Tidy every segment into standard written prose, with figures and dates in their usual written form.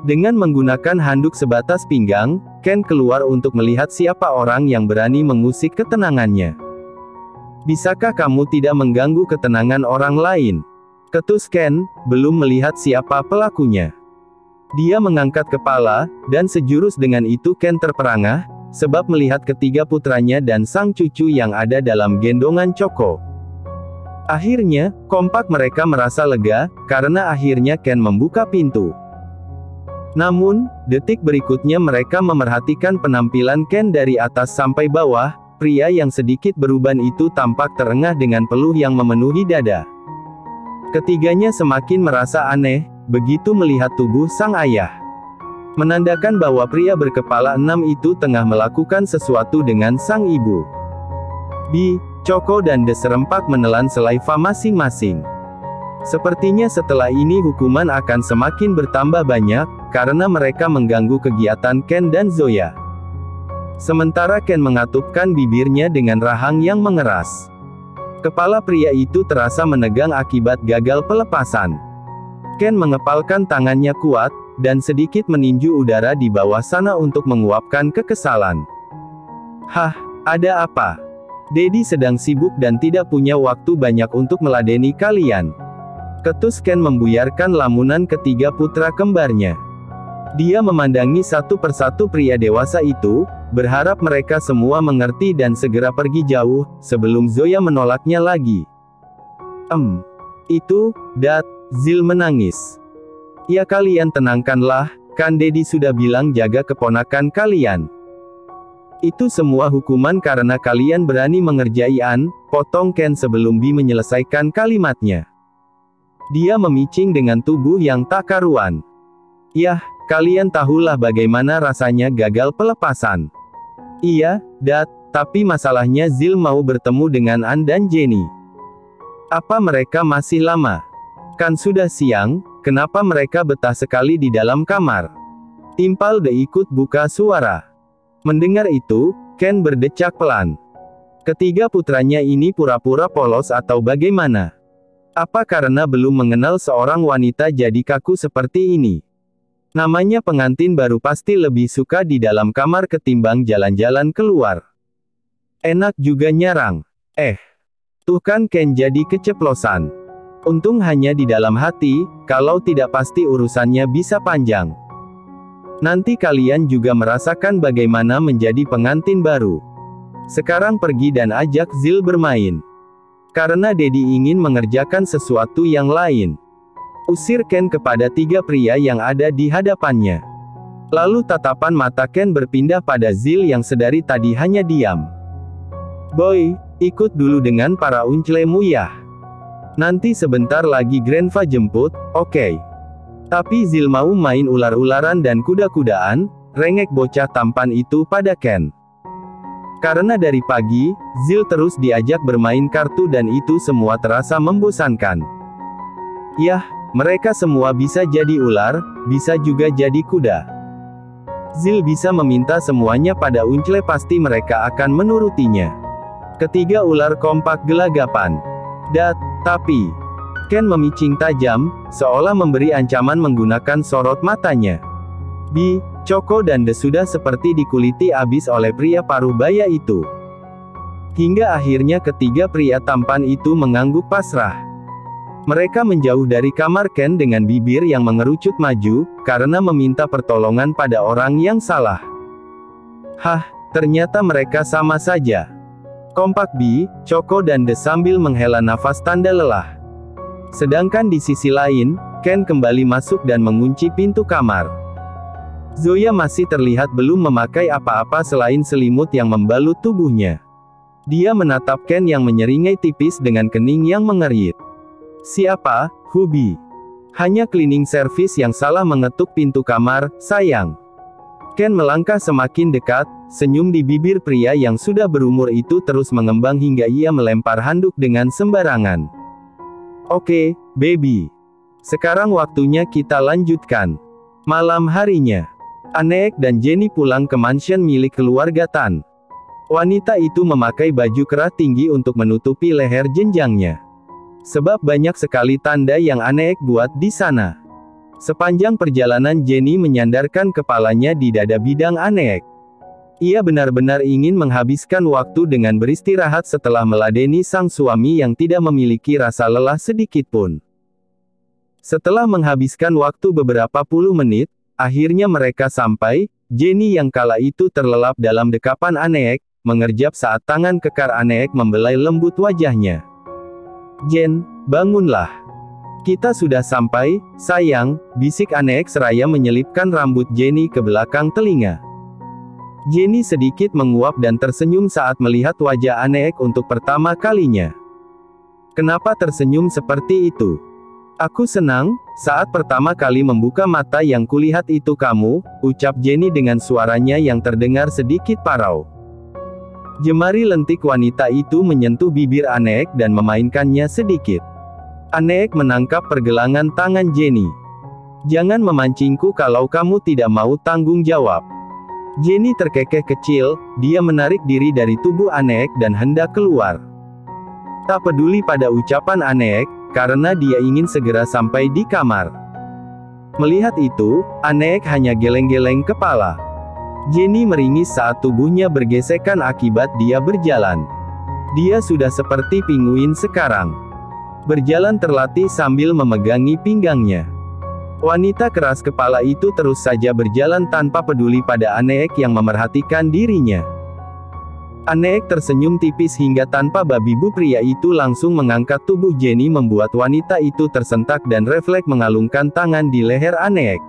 Dengan menggunakan handuk sebatas pinggang, Ken keluar untuk melihat siapa orang yang berani mengusik ketenangannya. Bisakah kamu tidak mengganggu ketenangan orang lain? Ketus Ken, belum melihat siapa pelakunya. Dia mengangkat kepala, dan sejurus dengan itu Ken terperangah, sebab melihat ketiga putranya dan sang cucu yang ada dalam gendongan Choco. Akhirnya, kompak mereka merasa lega, karena akhirnya Ken membuka pintu. Namun, detik berikutnya mereka memerhatikan penampilan Ken dari atas sampai bawah. Pria yang sedikit beruban itu tampak terengah dengan peluh yang memenuhi dada. Ketiganya semakin merasa aneh, begitu melihat tubuh sang ayah. Menandakan bahwa pria berkepala 6 itu tengah melakukan sesuatu dengan sang ibu. Bi, Choco dan The serempak menelan selaiva masing-masing. Sepertinya setelah ini hukuman akan semakin bertambah banyak, karena mereka mengganggu kegiatan Ken dan Zoya. Sementara Ken mengatupkan bibirnya dengan rahang yang mengeras. Kepala pria itu terasa menegang akibat gagal pelepasan. Ken mengepalkan tangannya kuat, dan sedikit meninju udara di bawah sana untuk menguapkan kekesalan. Hah, ada apa? Daddy sedang sibuk dan tidak punya waktu banyak untuk meladeni kalian. Ketus Ken membuyarkan lamunan ketiga putra kembarnya. Dia memandangi satu persatu pria dewasa itu, berharap mereka semua mengerti dan segera pergi jauh, sebelum Zoya menolaknya lagi. Itu, Dad, Zil menangis. Ya kalian tenangkanlah, kan Daddy sudah bilang jaga keponakan kalian. Itu semua hukuman karena kalian berani mengerjai potong Ken sebelum Bi menyelesaikan kalimatnya. Dia memicing dengan tubuh yang tak karuan. Yah, kalian tahulah bagaimana rasanya gagal pelepasan. Iya, Dad, tapi masalahnya Zil mau bertemu dengan An dan Jenny. Apa mereka masih lama? Kan sudah siang, kenapa mereka betah sekali di dalam kamar? Timpal De ikut buka suara. Mendengar itu, Ken berdecak pelan. Ketiga putranya ini pura-pura polos atau bagaimana? Apa karena belum mengenal seorang wanita jadi kaku seperti ini? Namanya pengantin baru pasti lebih suka di dalam kamar ketimbang jalan-jalan keluar. Enak juga nyarang. Tuh kan Ken jadi keceplosan. Untung hanya di dalam hati, kalau tidak pasti urusannya bisa panjang. Nanti kalian juga merasakan bagaimana menjadi pengantin baru. Sekarang pergi dan ajak Zil bermain. Karena Daddy ingin mengerjakan sesuatu yang lain. Usir Ken kepada tiga pria yang ada di hadapannya. Lalu tatapan mata Ken berpindah pada Zil yang sedari tadi hanya diam. Boy, ikut dulu dengan para unclemu ya. Nanti sebentar lagi Grandpa jemput, oke? Tapi Zil mau main ular-ularan dan kuda-kudaan, rengek bocah tampan itu pada Ken. Karena dari pagi, Zil terus diajak bermain kartu dan itu semua terasa membosankan. Yah, mereka semua bisa jadi ular, bisa juga jadi kuda. Zil bisa meminta semuanya pada Uncle pasti mereka akan menurutinya. Ketiga ular kompak gelagapan. Dad, tapi... Ken memicing tajam, seolah memberi ancaman menggunakan sorot matanya. Bi, Choco dan The sudah seperti dikuliti abis oleh pria paruh baya itu. Hingga akhirnya ketiga pria tampan itu mengangguk pasrah. Mereka menjauh dari kamar Ken dengan bibir yang mengerucut maju, karena meminta pertolongan pada orang yang salah. Hah, ternyata mereka sama saja. Kompak Bi, Choco dan The sambil menghela nafas tanda lelah. Sedangkan di sisi lain, Ken kembali masuk dan mengunci pintu kamar. Zoya masih terlihat belum memakai apa-apa selain selimut yang membalut tubuhnya. Dia menatap Ken yang menyeringai tipis dengan kening yang mengerit. Siapa, Hubi? Hanya cleaning service yang salah mengetuk pintu kamar, sayang. Ken melangkah semakin dekat, senyum di bibir pria yang sudah berumur itu terus mengembang hingga ia melempar handuk dengan sembarangan. Oke, baby. Sekarang waktunya kita lanjutkan. Malam harinya, Aneek dan Jenny pulang ke mansion milik keluarga Tan. Wanita itu memakai baju kerah tinggi untuk menutupi leher jenjangnya. Sebab banyak sekali tanda yang Aneek buat di sana. Sepanjang perjalanan Jenny menyandarkan kepalanya di dada bidang Aneek. Ia benar-benar ingin menghabiskan waktu dengan beristirahat setelah meladeni sang suami yang tidak memiliki rasa lelah sedikit pun. Setelah menghabiskan waktu beberapa puluh menit, akhirnya mereka sampai. Jenny yang kala itu terlelap dalam dekapan Aneek, mengerjap saat tangan kekar Aneek membelai lembut wajahnya. "Jen, bangunlah. Kita sudah sampai, sayang," bisik Aneek seraya menyelipkan rambut Jenny ke belakang telinga. Jenny sedikit menguap dan tersenyum saat melihat wajah Aneek untuk pertama kalinya. "Kenapa tersenyum seperti itu?" "Aku senang, saat pertama kali membuka mata yang kulihat itu kamu," ucap Jenny dengan suaranya yang terdengar sedikit parau. Jemari lentik wanita itu menyentuh bibir Aneek dan memainkannya sedikit. Aneek menangkap pergelangan tangan Jenny. "Jangan memancingku kalau kamu tidak mau tanggung jawab." Jenny terkekeh kecil, dia menarik diri dari tubuh Aneek dan hendak keluar. Tak peduli pada ucapan Aneek, karena dia ingin segera sampai di kamar. Melihat itu, Aneek hanya geleng-geleng kepala. Jenny meringis saat tubuhnya bergesekan akibat dia berjalan. Dia sudah seperti pinguin sekarang. Berjalan terlatih sambil memegangi pinggangnya. Wanita keras kepala itu terus saja berjalan tanpa peduli pada Aneek yang memerhatikan dirinya. Aneek tersenyum tipis hingga tanpa babi bu pria itu langsung mengangkat tubuh Jenny membuat wanita itu tersentak dan refleks mengalungkan tangan di leher Aneek.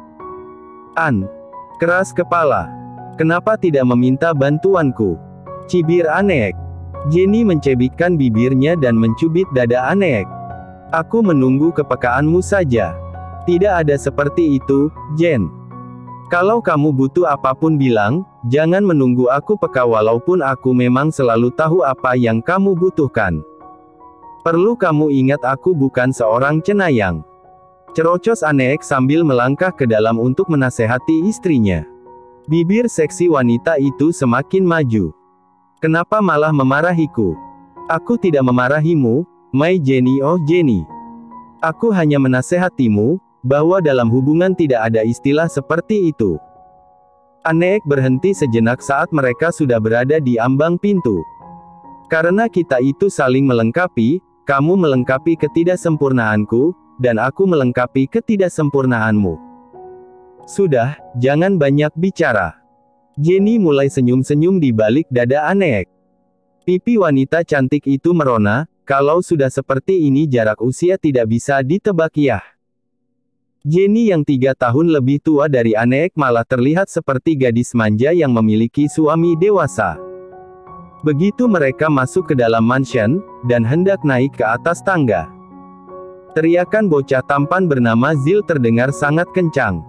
Keras kepala. Kenapa tidak meminta bantuanku?" cibir Aneek. Jenny mencebitkan bibirnya dan mencubit dada Aneek. "Aku menunggu kepekaanmu saja. Tidak ada seperti itu, Jen. Kalau kamu butuh apapun bilang, jangan menunggu aku peka walaupun aku memang selalu tahu apa yang kamu butuhkan. Perlu kamu ingat aku bukan seorang cenayang." Cerocos Aneek sambil melangkah ke dalam untuk menasehati istrinya. Bibir seksi wanita itu semakin maju. "Kenapa malah memarahiku?" "Aku tidak memarahimu, My Jenny. Oh Jenny. Aku hanya menasehatimu, bahwa dalam hubungan tidak ada istilah seperti itu." Aneek berhenti sejenak saat mereka sudah berada di ambang pintu. "Karena kita itu saling melengkapi, kamu melengkapi ketidaksempurnaanku, dan aku melengkapi ketidaksempurnaanmu. Sudah, jangan banyak bicara." Jenny mulai senyum-senyum di balik dada Aneek. Pipi wanita cantik itu merona. Kalau sudah seperti ini jarak usia tidak bisa ditebak ya. Jenny yang 3 tahun lebih tua dari Aneek malah terlihat seperti gadis manja yang memiliki suami dewasa. Begitu mereka masuk ke dalam mansion, dan hendak naik ke atas tangga. Teriakan bocah tampan bernama Zil terdengar sangat kencang.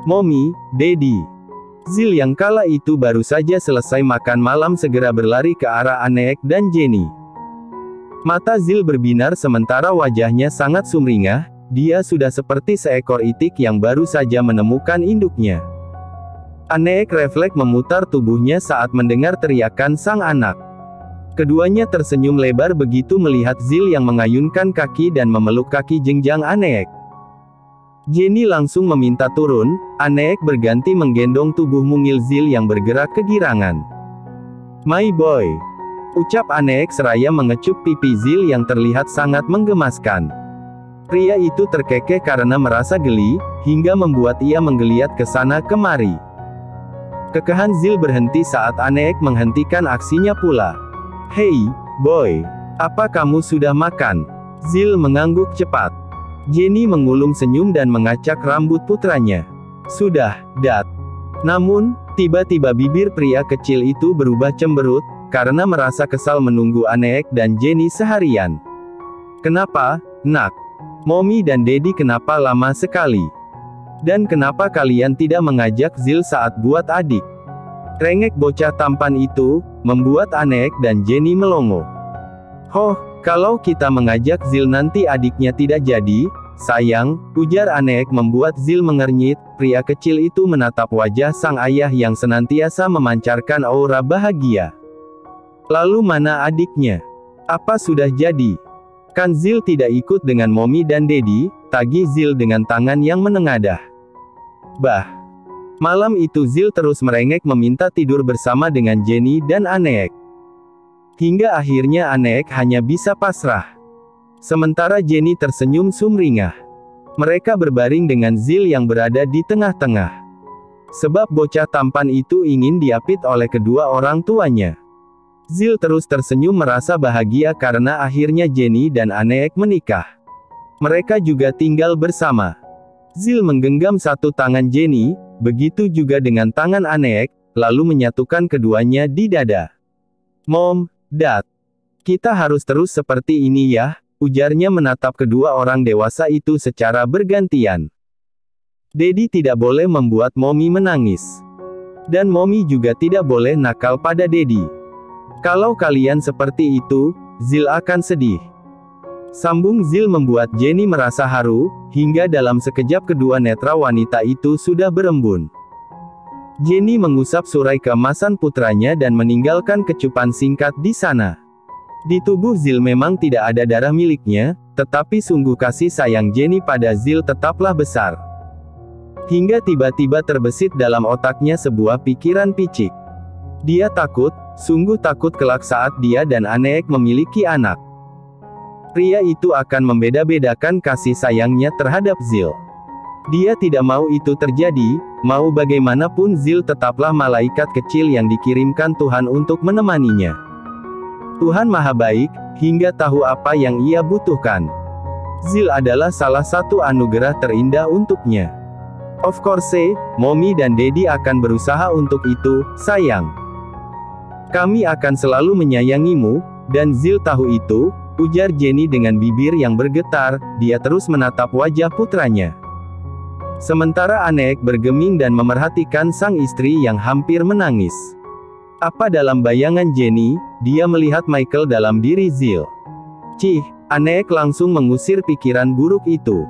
"Mommy, Daddy." Zil yang kala itu baru saja selesai makan malam segera berlari ke arah Aneek dan Jenny. Mata Zil berbinar sementara wajahnya sangat sumringah, dia sudah seperti seekor itik yang baru saja menemukan induknya. Aneek refleks memutar tubuhnya saat mendengar teriakan sang anak. Keduanya tersenyum lebar begitu melihat Zil yang mengayunkan kaki dan memeluk kaki jenjang Aneek. Jenny langsung meminta turun, Aneek berganti menggendong tubuh mungil Zil yang bergerak kegirangan. "My boy," ucap Aneek seraya mengecup pipi Zil yang terlihat sangat menggemaskan. Pria itu terkekeh karena merasa geli, hingga membuat ia menggeliat ke sana kemari. Kekehan Zil berhenti saat Aneek menghentikan aksinya pula. "Hei, boy, apa kamu sudah makan?" Zil mengangguk cepat. Jenny mengulum senyum dan mengacak rambut putranya. "Sudah, Dad." Namun, tiba-tiba bibir pria kecil itu berubah cemberut, karena merasa kesal menunggu Aneek dan Jenny seharian. "Kenapa, nak? Mommy dan Daddy kenapa lama sekali? Dan kenapa kalian tidak mengajak Zil saat buat adik?" Rengek bocah tampan itu, membuat Aneek dan Jenny melongo. "Hoh, kalau kita mengajak Zil nanti adiknya tidak jadi, sayang," ujar Aneek membuat Zil mengernyit. Pria kecil itu menatap wajah sang ayah yang senantiasa memancarkan aura bahagia. "Lalu mana adiknya? Apa sudah jadi?" Kan Zil tidak ikut dengan Mommy dan Daddy, tagih Zil dengan tangan yang menengadah. Malam itu Zil terus merengek meminta tidur bersama dengan Jenny dan Aneek. Hingga akhirnya Aneek hanya bisa pasrah. Sementara Jenny tersenyum sumringah. Mereka berbaring dengan Zil yang berada di tengah-tengah. Sebab bocah tampan itu ingin diapit oleh kedua orang tuanya. Zil terus tersenyum merasa bahagia karena akhirnya Jenny dan Aneek menikah. Mereka juga tinggal bersama. Zil menggenggam satu tangan Jenny, begitu juga dengan tangan Aneek, lalu menyatukan keduanya di dada. "Mom, Dad, kita harus terus seperti ini ya," ujarnya menatap kedua orang dewasa itu secara bergantian. Daddy tidak boleh membuat Mommy menangis. Dan Mommy juga tidak boleh nakal pada Daddy. Kalau kalian seperti itu, Zil akan sedih. Sambung Zil membuat Jenny merasa haru, hingga dalam sekejap kedua netra wanita itu sudah berembun. Jenny mengusap surai keemasan putranya dan meninggalkan kecupan singkat di sana. Di tubuh Zil memang tidak ada darah miliknya, tetapi sungguh kasih sayang Jenny pada Zil tetaplah besar. Hingga tiba-tiba terbesit dalam otaknya sebuah pikiran picik. Dia takut, sungguh takut kelak saat dia dan Aneek memiliki anak. Pria itu akan membeda-bedakan kasih sayangnya terhadap Zil. Dia tidak mau itu terjadi, mau bagaimanapun Zil tetaplah malaikat kecil yang dikirimkan Tuhan untuk menemaninya. Tuhan Maha Baik, hingga tahu apa yang ia butuhkan. Zil adalah salah satu anugerah terindah untuknya. Of course, Mommy dan Daddy akan berusaha untuk itu, sayang. Kami akan selalu menyayangimu, dan Zil tahu itu, ujar Jenny dengan bibir yang bergetar. Dia terus menatap wajah putranya. Sementara Aneek bergeming dan memerhatikan sang istri yang hampir menangis. Apa dalam bayangan Jenny, dia melihat Michael dalam diri Zil. Cih, Aneek langsung mengusir pikiran buruk itu.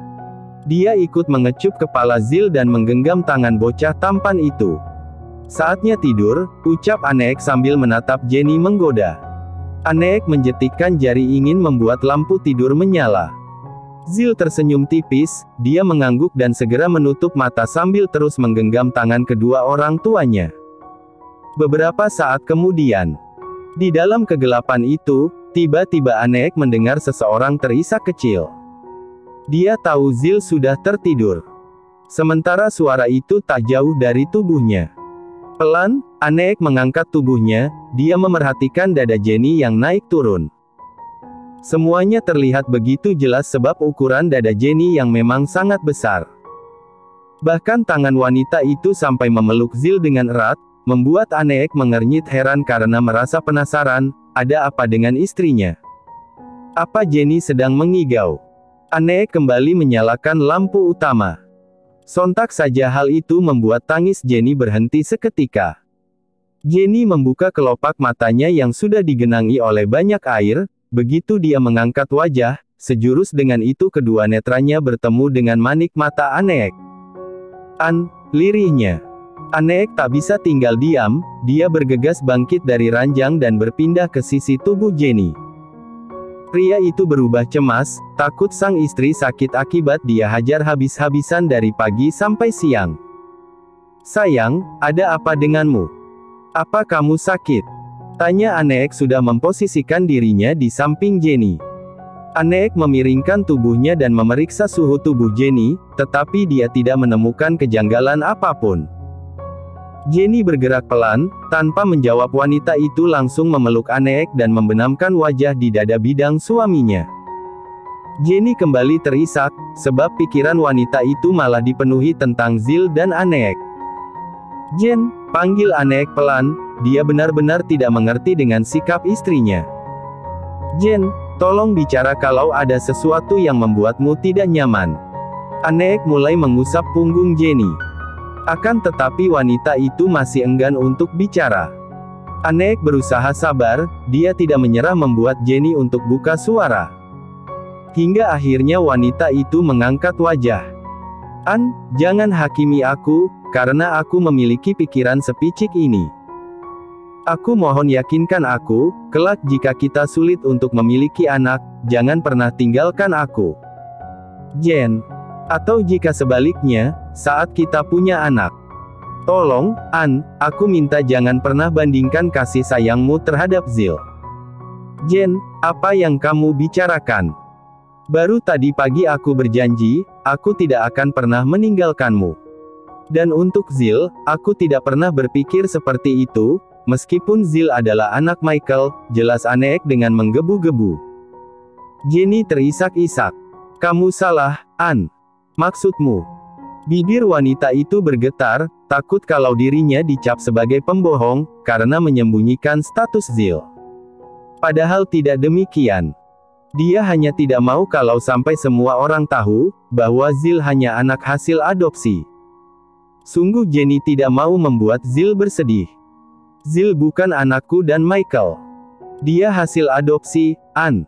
Dia ikut mengecup kepala Zil dan menggenggam tangan bocah tampan itu. Saatnya tidur, ucap Aneek sambil menatap Jenny menggoda. Aneek menjetikkan jari ingin membuat lampu tidur menyala. Zil tersenyum tipis, dia mengangguk dan segera menutup mata sambil terus menggenggam tangan kedua orang tuanya. Beberapa saat kemudian, di dalam kegelapan itu, tiba-tiba Aneek mendengar seseorang terisak kecil. Dia tahu Zil sudah tertidur. Sementara suara itu tak jauh dari tubuhnya. Pelan, Aneek mengangkat tubuhnya, dia memerhatikan dada Jenny yang naik turun. Semuanya terlihat begitu jelas sebab ukuran dada Jenny yang memang sangat besar. Bahkan tangan wanita itu sampai memeluk Zil dengan erat, membuat Aneek mengernyit heran karena merasa penasaran, ada apa dengan istrinya? Apa Jenny sedang mengigau? Aneek kembali menyalakan lampu utama. Sontak saja hal itu membuat tangis Jenny berhenti seketika. Jenny membuka kelopak matanya yang sudah digenangi oleh banyak air. Begitu dia mengangkat wajah, sejurus dengan itu kedua netranya bertemu dengan manik mata Aneek. Lirihnya. Aneek tak bisa tinggal diam, dia bergegas bangkit dari ranjang dan berpindah ke sisi tubuh Jenny. Pria itu berubah cemas, takut sang istri sakit akibat dia hajar habis-habisan dari pagi sampai siang. "Sayang, ada apa denganmu? Apa kamu sakit?" tanya Aneek sudah memposisikan dirinya di samping Jenny. Aneek memiringkan tubuhnya dan memeriksa suhu tubuh Jenny, tetapi dia tidak menemukan kejanggalan apapun. Jenny bergerak pelan, tanpa menjawab wanita itu langsung memeluk Aneek dan membenamkan wajah di dada bidang suaminya. Jenny kembali terisak, sebab pikiran wanita itu malah dipenuhi tentang Zil dan Aneek. "Jen," panggil Aneek pelan, dia benar-benar tidak mengerti dengan sikap istrinya. "Jen, tolong bicara kalau ada sesuatu yang membuatmu tidak nyaman." Aneek mulai mengusap punggung Jenny. Akan tetapi wanita itu masih enggan untuk bicara. Aneek berusaha sabar, dia tidak menyerah membuat Jenny untuk buka suara. Hingga akhirnya wanita itu mengangkat wajah. Jangan hakimi aku, karena aku memiliki pikiran sepicik ini. Aku mohon yakinkan aku, kelak jika kita sulit untuk memiliki anak, jangan pernah tinggalkan aku. Jen. Atau jika sebaliknya, saat kita punya anak. Tolong, An, aku minta jangan pernah bandingkan kasih sayangmu terhadap Zil. Jen, apa yang kamu bicarakan? Baru tadi pagi aku berjanji, aku tidak akan pernah meninggalkanmu. Dan untuk Zil, aku tidak pernah berpikir seperti itu, meskipun Zil adalah anak Michael, jelas Aneek dengan menggebu-gebu. Jenny terisak-isak. Kamu salah, An. Maksudmu? Bibir wanita itu bergetar, takut kalau dirinya dicap sebagai pembohong, karena menyembunyikan status Zil. Padahal tidak demikian. Dia hanya tidak mau kalau sampai semua orang tahu, bahwa Zil hanya anak hasil adopsi. Sungguh Jenny tidak mau membuat Zil bersedih. Zil bukan anakku dan Michael. Dia hasil adopsi, An.